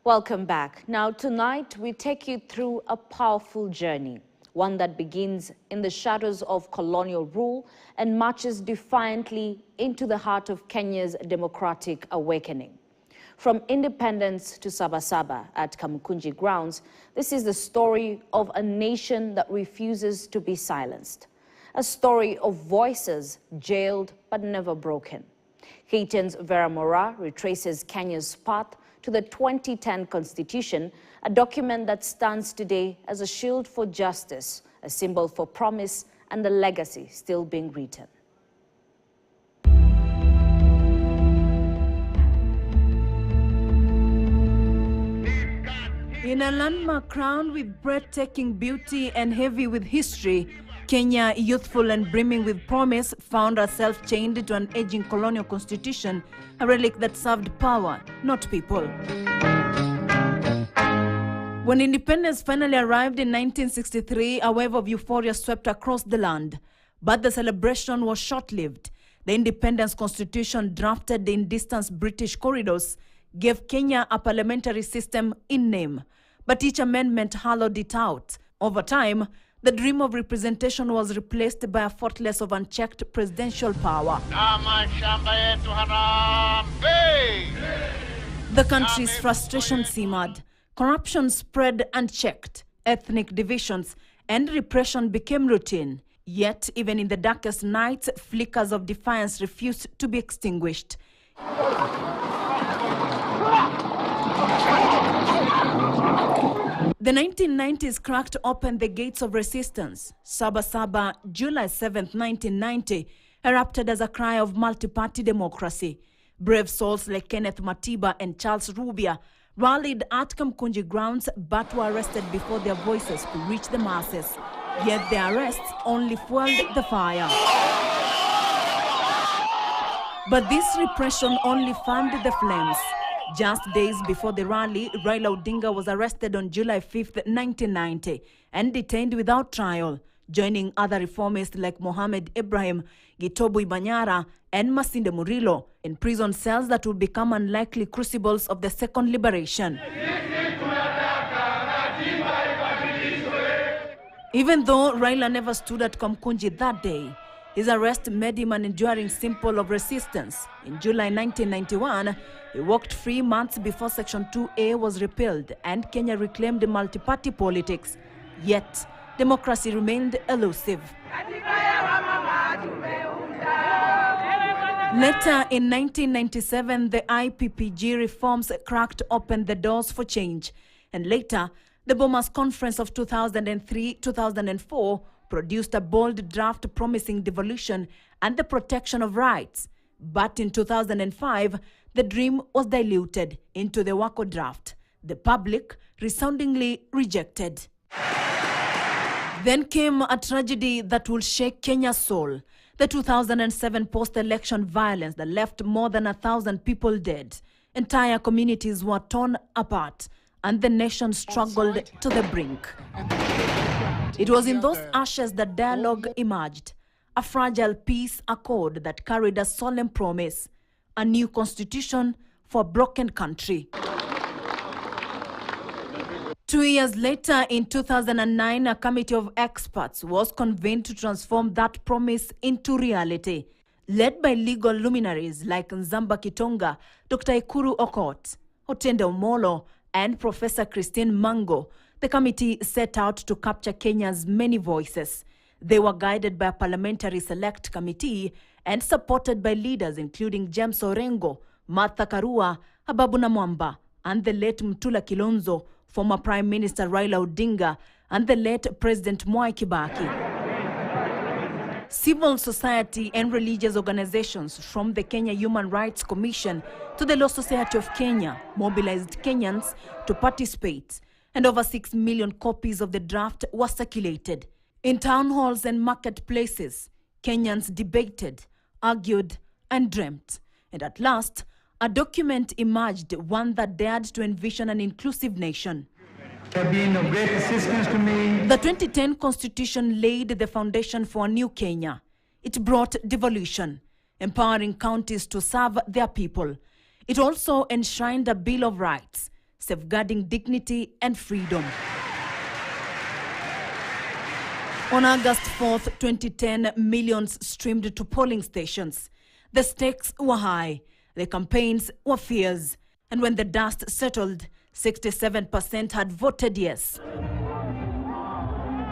Welcome back. Now, tonight we take you through a powerful journey, one that begins in the shadows of colonial rule and marches defiantly into the heart of Kenya's democratic awakening. From independence to SabaSaba at Kamukunji grounds, this is the story of a nation that refuses to be silenced. A story of voices jailed but never broken. KTN's Vera Mora retraces Kenya's path to the 2010 Constitution, a document that stands today as a shield for justice, a symbol for promise, and a legacy still being written. In a landmark crowned with breathtaking beauty and heavy with history, Kenya, youthful and brimming with promise, found herself chained to an aging colonial constitution, a relic that served power, not people. When independence finally arrived in 1963, a wave of euphoria swept across the land. But the celebration was short-lived. The independence constitution, drafted in distant British corridors, gave Kenya a parliamentary system in name. But each amendment hollowed it out. Over time, the dream of representation was replaced by a fortress of unchecked presidential power. The country's frustration simmered. Corruption spread unchecked. Ethnic divisions and repression became routine. Yet, even in the darkest nights, flickers of defiance refused to be extinguished. The 1990s cracked open the gates of resistance. SabaSaba, July 7, 1990, erupted as a cry of multi-party democracy. Brave souls like Kenneth Matiba and Charles Rubia rallied at Kamukunji grounds but were arrested before their voices could reach the masses. Yet their arrests only fueled the fire. But this repression only fanned the flames. Just days before the rally, Raila Odinga was arrested on July 5, 1990 and detained without trial, joining other reformists like Mohamed Ibrahim, Gitobu Ibanyara, and Masinde Murilo in prison cells that would become unlikely crucibles of the second liberation. Even though Raila never stood at Kamukunji that day, his arrest made him an enduring symbol of resistance. In July 1991, he walked free months before Section 2A was repealed and Kenya reclaimed multi-party politics. Yet, democracy remained elusive. Later, in 1997, the IPPG reforms cracked open the doors for change. And later, the Bomas Conference of 2003-2004 produced a bold draft promising devolution and the protection of rights. But in 2005, the dream was diluted into the Wako draft. The public resoundingly rejected. Then came a tragedy that will shake Kenya's soul. The 2007 post-election violence that left more than 1,000 people dead. Entire communities were torn apart, and the nation struggled to the brink. It was in those ashes that dialogue emerged, a fragile peace accord that carried a solemn promise, a new constitution for a broken country. 2 years later, in 2009, a committee of experts was convened to transform that promise into reality. Led by legal luminaries like Nzamba Kitonga, Dr. Ikuru Okot, Otende Omolo, and Professor Christine Mango, the committee set out to capture Kenya's many voices. They were guided by a parliamentary select committee and supported by leaders including James Orengo, Martha Karua, Ababu Namwamba, and the late Mtula Kilonzo, former Prime Minister Raila Odinga, and the late President Mwai Kibaki. Civil society and religious organizations from the Kenya Human Rights Commission to the Law Society of Kenya mobilized Kenyans to participate, and over 6 million copies of the draft were circulated. In town halls and marketplaces, Kenyans debated, argued, and dreamt. And at last, a document emerged, one that dared to envision an inclusive nation. They have been of great assistance to me. The 2010 Constitution laid the foundation for a new Kenya. It brought devolution, empowering counties to serve their people. It also enshrined a Bill of Rights, safeguarding dignity and freedom. On August 4th, 2010, millions streamed to polling stations. The stakes were high, the campaigns were fierce, and when the dust settled, 67% had voted yes.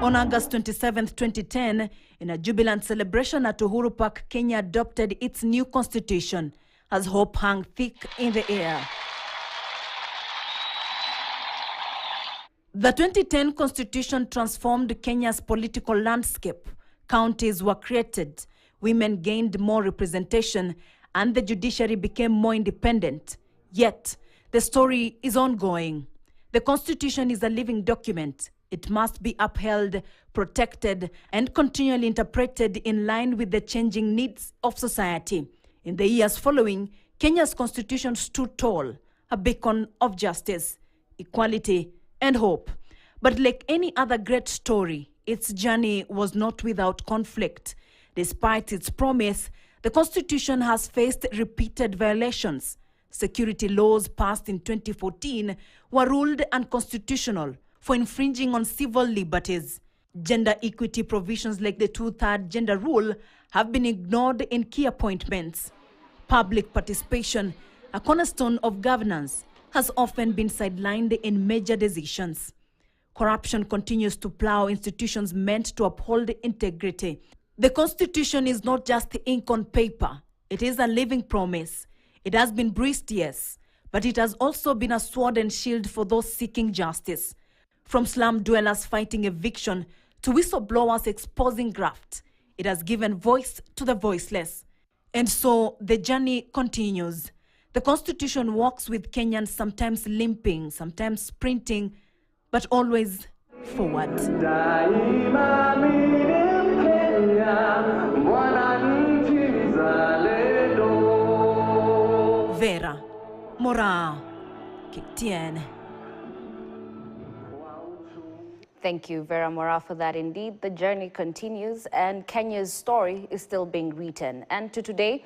On August 27, 2010, in a jubilant celebration at Uhuru Park, Kenya adopted its new constitution as hope hung thick in the air. The 2010 constitution transformed Kenya's political landscape. Counties were created, women gained more representation, and the judiciary became more independent. Yet, the story is ongoing. The constitution is a living document. It must be upheld, protected, and continually interpreted in line with the changing needs of society. In the years following, Kenya's constitution stood tall, a beacon of justice, equality, and hope. But like any other great story, its journey was not without conflict. Despite its promise, the constitution has faced repeated violations. Security laws passed in 2014 were ruled unconstitutional for infringing on civil liberties. Gender equity provisions like the two-third gender rule have been ignored in key appointments. Public participation, a cornerstone of governance, has often been sidelined in major decisions. Corruption continues to plow institutions meant to uphold integrity. The constitution is not just ink on paper. It is a living promise. It has been breached, yes, but it has also been a sword and shield for those seeking justice. From slum dwellers fighting eviction to whistleblowers exposing graft, it has given voice to the voiceless. And so the journey continues. The constitution walks with Kenyans, sometimes limping, sometimes sprinting, but always forward. Vera Mora, KTN. Thank you, Vera Mora, for that. Indeed, the journey continues and Kenya's story is still being written. And to today,